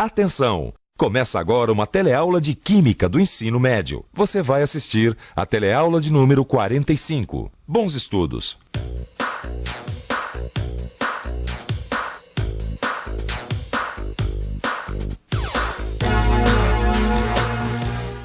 Atenção! Começa agora uma teleaula de Química do Ensino Médio. Você vai assistir a teleaula de número 45. Bons estudos!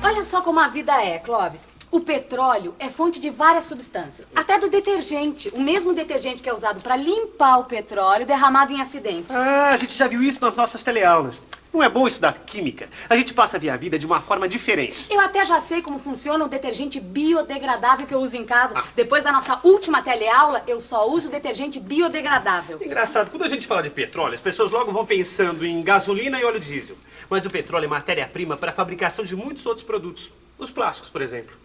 Olha só como a vida é, Clóvis. O petróleo é fonte de várias substâncias, até do detergente, o mesmo detergente que é usado para limpar o petróleo derramado em acidentes. Ah, a gente já viu isso nas nossas teleaulas. Não é bom estudar química? A gente passa a ver a vida de uma forma diferente. Eu até já sei como funciona o detergente biodegradável que eu uso em casa. Depois da nossa última teleaula, eu só uso detergente biodegradável. Engraçado, quando a gente fala de petróleo, as pessoas logo vão pensando em gasolina e óleo diesel. Mas o petróleo é matéria-prima para a fabricação de muitos outros produtos. Os plásticos, por exemplo.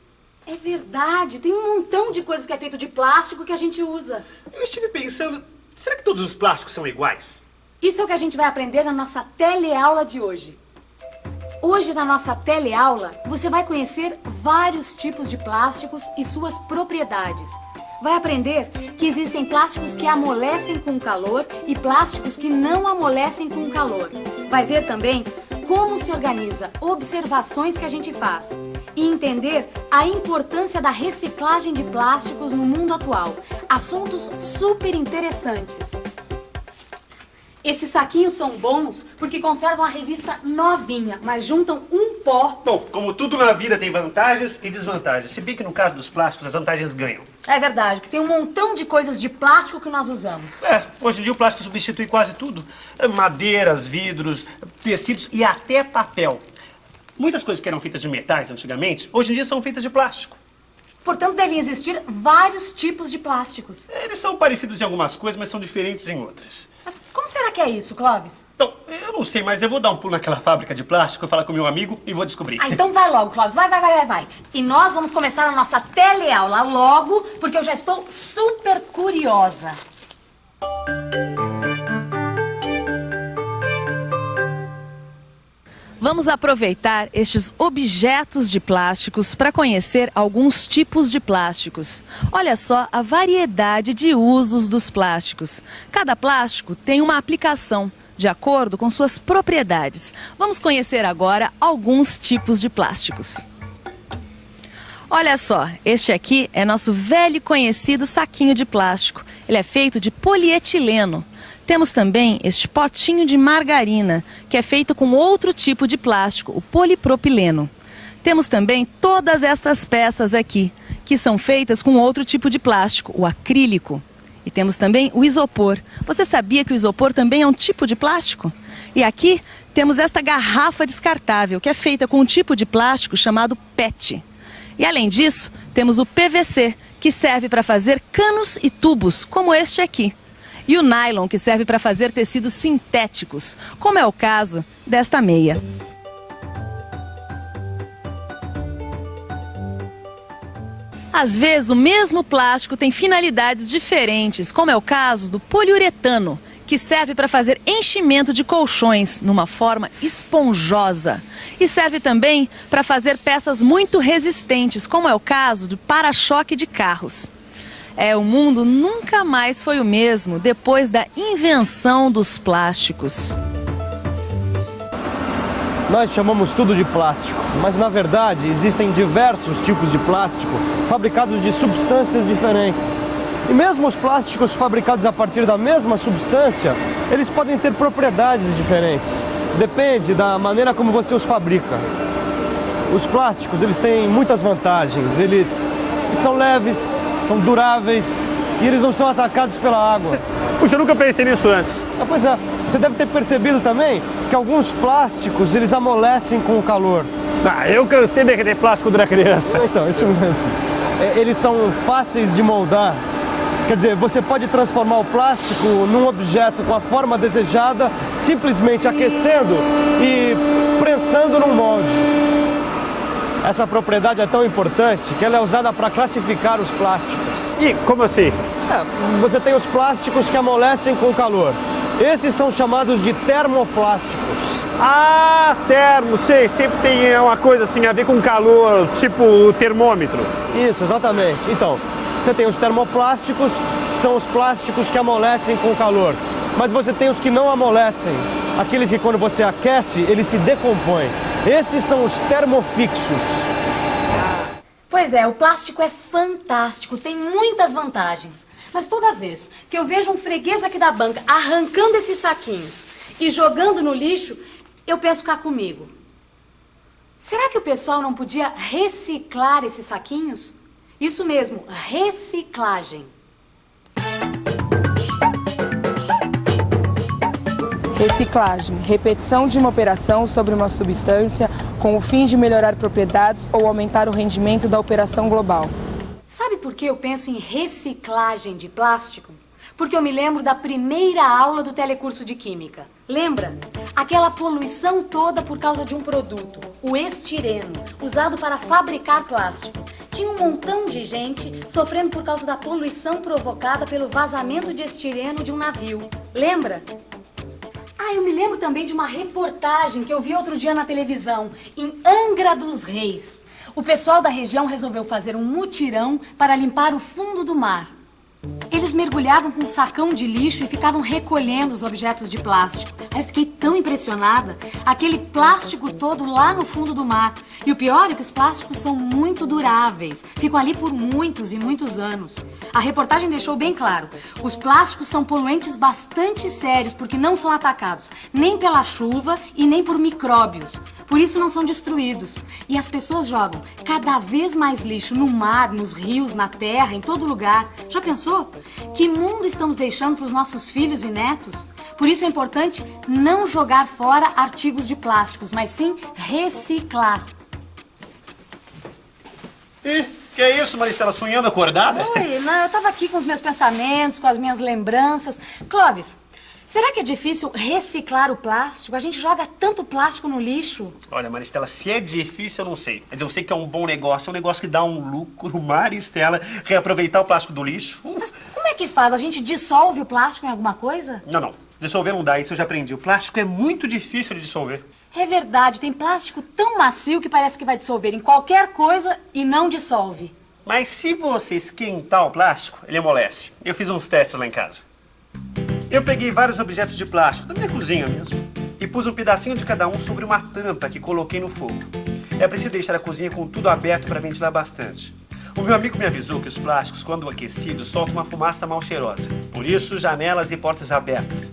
É verdade, tem um montão de coisas que é feito de plástico que a gente usa. Eu estive pensando, será que todos os plásticos são iguais? Isso é o que a gente vai aprender na nossa teleaula de hoje. Hoje, na nossa teleaula, você vai conhecer vários tipos de plásticos e suas propriedades. Vai aprender que existem plásticos que amolecem com o calor e plásticos que não amolecem com o calor. Vai ver também como se organiza observações que a gente faz e entender a importância da reciclagem de plásticos no mundo atual. Assuntos super interessantes. Esses saquinhos são bons porque conservam a revista novinha, mas juntam um pó. Bom, como tudo na vida tem vantagens e desvantagens. Se bem que no caso dos plásticos as vantagens ganham. É verdade, que tem um montão de coisas de plástico que nós usamos. Hoje em dia o plástico substitui quase tudo. Madeiras, vidros, tecidos e até papel. Muitas coisas que eram feitas de metais antigamente, hoje em dia são feitas de plástico. Portanto, devem existir vários tipos de plásticos. Eles são parecidos em algumas coisas, mas são diferentes em outras. Mas como será que é isso, Clóvis? Então, eu não sei, mas eu vou dar um pulo naquela fábrica de plástico, falar com meu amigo e vou descobrir. Ah, então vai logo, Clóvis. Vai. E nós vamos começar a nossa teleaula logo, porque eu já estou super curiosa. Vamos aproveitar estes objetos de plásticos para conhecer alguns tipos de plásticos. Olha só a variedade de usos dos plásticos. Cada plástico tem uma aplicação, de acordo com suas propriedades. Vamos conhecer agora alguns tipos de plásticos. Olha só, este aqui é nosso velho e conhecido saquinho de plástico. Ele é feito de polietileno. Temos também este potinho de margarina, que é feito com outro tipo de plástico, o polipropileno. Temos também todas estas peças aqui, que são feitas com outro tipo de plástico, o acrílico. E temos também o isopor. Você sabia que o isopor também é um tipo de plástico? E aqui temos esta garrafa descartável, que é feita com um tipo de plástico chamado PET. E além disso, temos o PVC, que serve para fazer canos e tubos, como este aqui. E o nylon, que serve para fazer tecidos sintéticos, como é o caso desta meia. Às vezes, o mesmo plástico tem finalidades diferentes, como é o caso do poliuretano, que serve para fazer enchimento de colchões numa forma esponjosa. E serve também para fazer peças muito resistentes, como é o caso do para-choque de carros. O mundo nunca mais foi o mesmo depois da invenção dos plásticos. Nós chamamos tudo de plástico, mas na verdade existem diversos tipos de plástico fabricados de substâncias diferentes. E mesmo os plásticos fabricados a partir da mesma substância, eles podem ter propriedades diferentes. Depende da maneira como você os fabrica. Os plásticos, eles têm muitas vantagens. Eles são leves, são duráveis e eles não são atacados pela água. Puxa, eu nunca pensei nisso antes. Pois é, você deve ter percebido também que alguns plásticos, eles amolecem com o calor. Eu cansei de derreter plástico quando era criança. Então, isso mesmo. Eles são fáceis de moldar. Quer dizer, você pode transformar o plástico num objeto com a forma desejada, simplesmente aquecendo e prensando num molde. Essa propriedade é tão importante que ela é usada para classificar os plásticos. E como assim? Você tem os plásticos que amolecem com o calor. Esses são chamados de termoplásticos. Ah, termo, sei, sempre tem uma coisa assim a ver com calor, tipo o termômetro. Isso, exatamente. Então, você tem os termoplásticos, que são os plásticos que amolecem com o calor. Mas você tem os que não amolecem, aqueles que quando você aquece, eles se decompõem. Esses são os termofixos. Pois é, o plástico é fantástico, tem muitas vantagens. Mas toda vez que eu vejo um freguês aqui da banca arrancando esses saquinhos e jogando no lixo, eu penso cá comigo. Será que o pessoal não podia reciclar esses saquinhos? Isso mesmo, reciclagem. Reciclagem, repetição de uma operação sobre uma substância com o fim de melhorar propriedades ou aumentar o rendimento da operação global. Sabe por que eu penso em reciclagem de plástico? Porque eu me lembro da primeira aula do telecurso de Química. Lembra? Aquela poluição toda por causa de um produto, o estireno, usado para fabricar plástico. Tinha um montão de gente sofrendo por causa da poluição provocada pelo vazamento de estireno de um navio. Lembra? Ah, eu me lembro também de uma reportagem que eu vi outro dia na televisão, em Angra dos Reis. O pessoal da região resolveu fazer um mutirão para limpar o fundo do mar. Eles mergulhavam com um sacão de lixo e ficavam recolhendo os objetos de plástico. Aí eu fiquei tão impressionada. Aquele plástico todo lá no fundo do mar. E o pior é que os plásticos são muito duráveis. Ficam ali por muitos e muitos anos. A reportagem deixou bem claro. Os plásticos são poluentes bastante sérios porque não são atacados nem pela chuva e nem por micróbios. Por isso não são destruídos. E as pessoas jogam cada vez mais lixo no mar, nos rios, na terra, em todo lugar. Já pensou? Que mundo estamos deixando para os nossos filhos e netos? Por isso é importante não jogar fora artigos de plásticos, mas sim reciclar. Ih, que é isso, Maristela? Sonhando acordada? Oi, não, eu estava aqui com os meus pensamentos, com as minhas lembranças. Clóvis, será que é difícil reciclar o plástico? A gente joga tanto plástico no lixo. Olha, Maristela, se é difícil, eu não sei. Mas eu sei que é um bom negócio, é um negócio que dá um lucro. Maristela, reaproveitar o plástico do lixo. Mas como é que faz? A gente dissolve o plástico em alguma coisa? Não. Dissolver não dá, isso eu já aprendi. O plástico é muito difícil de dissolver. É verdade, tem plástico tão macio que parece que vai dissolver em qualquer coisa e não dissolve. Mas se você esquentar o plástico, ele amolece. Eu fiz uns testes lá em casa. Eu peguei vários objetos de plástico, da minha cozinha mesmo, e pus um pedacinho de cada um sobre uma tampa que coloquei no fogo. É preciso deixar a cozinha com tudo aberto para ventilar bastante. O meu amigo me avisou que os plásticos, quando aquecidos, soltam uma fumaça mal cheirosa. Por isso, janelas e portas abertas.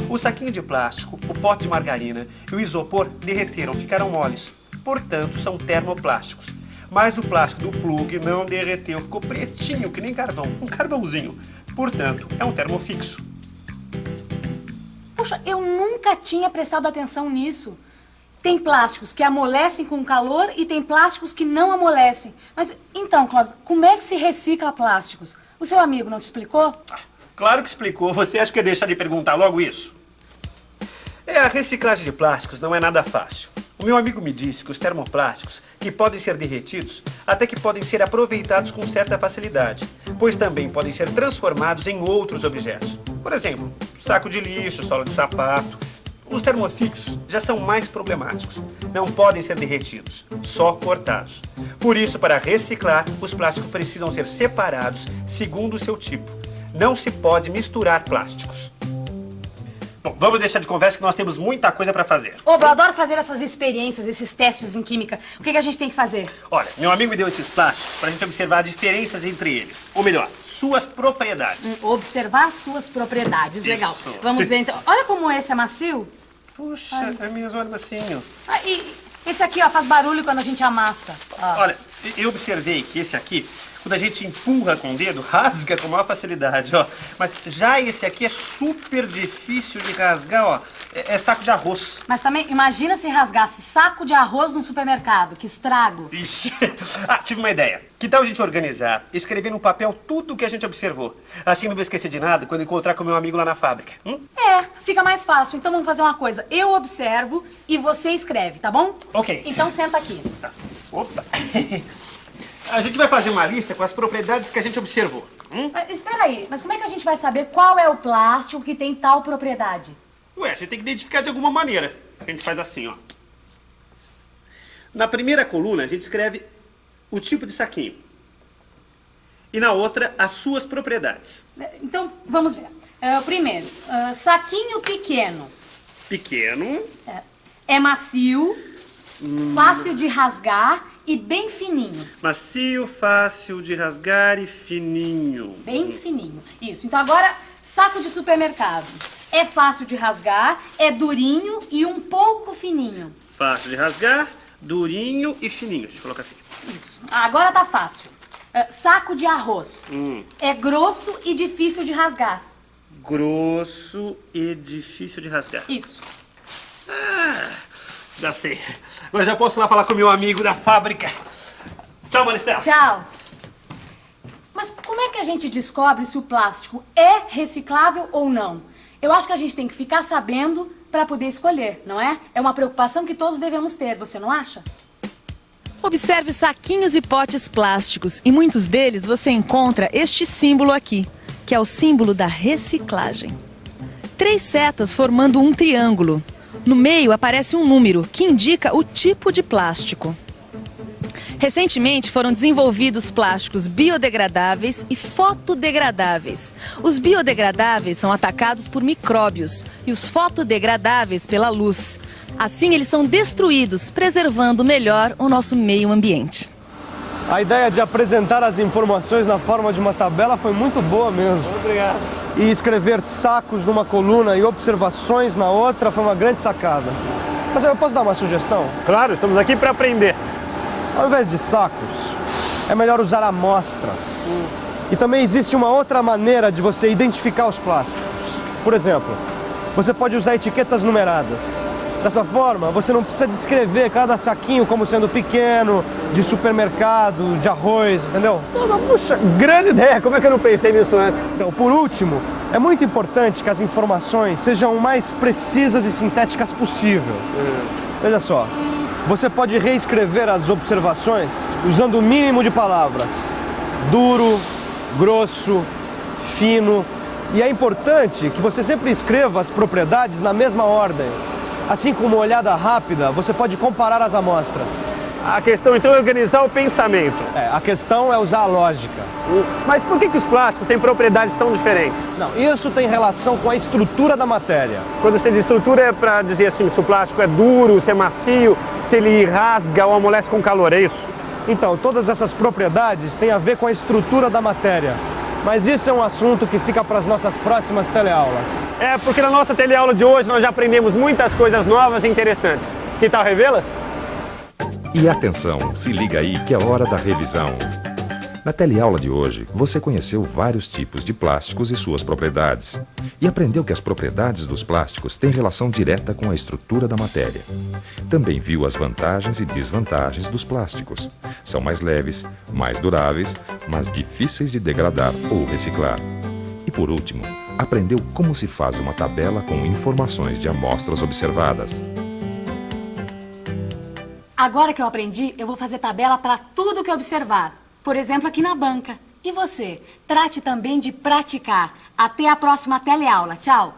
O saquinho de plástico, o pote de margarina e o isopor derreteram, ficaram moles. Portanto, são termoplásticos. Mas o plástico do plug não derreteu, ficou pretinho, que nem carvão, um carvãozinho. Portanto, é um termofixo. Poxa, eu nunca tinha prestado atenção nisso. Tem plásticos que amolecem com calor e tem plásticos que não amolecem. Mas então, Clóvis, como é que se recicla plásticos? O seu amigo não te explicou? Claro que explicou. Você acha que ia deixar de perguntar logo isso? A reciclagem de plásticos não é nada fácil. O meu amigo me disse que os termoplásticos, que podem ser derretidos, até que podem ser aproveitados com certa facilidade, pois também podem ser transformados em outros objetos. Por exemplo, saco de lixo, sola de sapato. Os termofixos já são mais problemáticos. Não podem ser derretidos, só cortados. Por isso, para reciclar, os plásticos precisam ser separados segundo o seu tipo. Não se pode misturar plásticos. Bom, vamos deixar de conversa que nós temos muita coisa para fazer. Ô, eu adoro fazer essas experiências, esses testes em química. O que a gente tem que fazer? Olha, meu amigo me deu esses plásticos para a gente observar diferenças entre eles. Ou melhor, suas propriedades. Observar suas propriedades. Isso. Legal. Vamos ver então. Olha como esse é macio. Puxa, é mesmo, olha macinho. Ah, e esse aqui, ó, faz barulho quando a gente amassa. Ó. Olha, eu observei que esse aqui, quando a gente empurra com o dedo, rasga com maior facilidade, ó. Mas já esse aqui é super difícil de rasgar, ó. É saco de arroz. Mas também, imagina se rasgasse saco de arroz no supermercado. Que estrago. Ixi. Tive uma ideia. Que tal a gente organizar, escrever no papel tudo o que a gente observou? Assim não vou esquecer de nada quando encontrar com o meu amigo lá na fábrica. É, fica mais fácil. Então vamos fazer uma coisa. Eu observo e você escreve, tá bom? Ok. Então senta aqui. Tá. Opa. A gente vai fazer uma lista com as propriedades que a gente observou. Mas, espera aí, mas como é que a gente vai saber qual é o plástico que tem tal propriedade? Ué, a gente tem que identificar de alguma maneira. A gente faz assim, ó. Na primeira coluna, a gente escreve o tipo de saquinho. E na outra, as suas propriedades. Então, vamos ver. Primeiro, saquinho pequeno. Pequeno. É macio, fácil de rasgar e bem fininho. Macio, fácil de rasgar e fininho. Bem fininho. Isso. Então agora, saco de supermercado. É fácil de rasgar, é durinho e um pouco fininho. Fácil de rasgar, durinho e fininho. Deixa eu colocar assim. Isso. Agora tá fácil. Saco de arroz. É grosso e difícil de rasgar. Grosso e difícil de rasgar. Isso. Já sei. Mas já posso ir lá falar com o meu amigo da fábrica. Tchau, Maristela. Tchau. Mas como é que a gente descobre se o plástico é reciclável ou não? Eu acho que a gente tem que ficar sabendo para poder escolher, não é? É uma preocupação que todos devemos ter, você não acha? Observe saquinhos e potes plásticos. Em muitos deles você encontra este símbolo aqui, que é o símbolo da reciclagem. 3 setas formando um triângulo. No meio aparece um número que indica o tipo de plástico. Recentemente foram desenvolvidos plásticos biodegradáveis e fotodegradáveis. Os biodegradáveis são atacados por micróbios e os fotodegradáveis pela luz. Assim eles são destruídos, preservando melhor o nosso meio ambiente. A ideia de apresentar as informações na forma de uma tabela foi muito boa mesmo. Obrigado. E escrever sacos numa coluna e observações na outra foi uma grande sacada. Mas eu posso dar uma sugestão? Claro, estamos aqui para aprender. Ao invés de sacos, é melhor usar amostras. E também existe uma outra maneira de você identificar os plásticos. Por exemplo, você pode usar etiquetas numeradas. Dessa forma, você não precisa descrever cada saquinho como sendo pequeno, de supermercado, de arroz, entendeu? Puxa, grande ideia. Como é que eu não pensei nisso antes? Então, por último, é muito importante que as informações sejam o mais precisas e sintéticas possível. Veja só, você pode reescrever as observações usando o mínimo de palavras. Duro, grosso, fino. E é importante que você sempre escreva as propriedades na mesma ordem. Assim como uma olhada rápida, você pode comparar as amostras. A questão então é organizar o pensamento. A questão é usar a lógica. Mas por que os plásticos têm propriedades tão diferentes? Não, isso tem relação com a estrutura da matéria. Quando você diz estrutura é para dizer assim, se o plástico é duro, se é macio, se ele rasga ou amolece com calor, é isso? Então, todas essas propriedades têm a ver com a estrutura da matéria. Mas isso é um assunto que fica para as nossas próximas teleaulas. É, porque na nossa teleaula de hoje nós já aprendemos muitas coisas novas e interessantes. Que tal revê-las? E atenção, se liga aí que é hora da revisão. Na teleaula de hoje, você conheceu vários tipos de plásticos e suas propriedades. E aprendeu que as propriedades dos plásticos têm relação direta com a estrutura da matéria. Também viu as vantagens e desvantagens dos plásticos. São mais leves, mais duráveis, mas difíceis de degradar ou reciclar. E por último, aprendeu como se faz uma tabela com informações de amostras observadas. Agora que eu aprendi, eu vou fazer tabela para tudo que eu observar. Por exemplo, aqui na banca. E você? Trate também de praticar. Até a próxima teleaula. Tchau!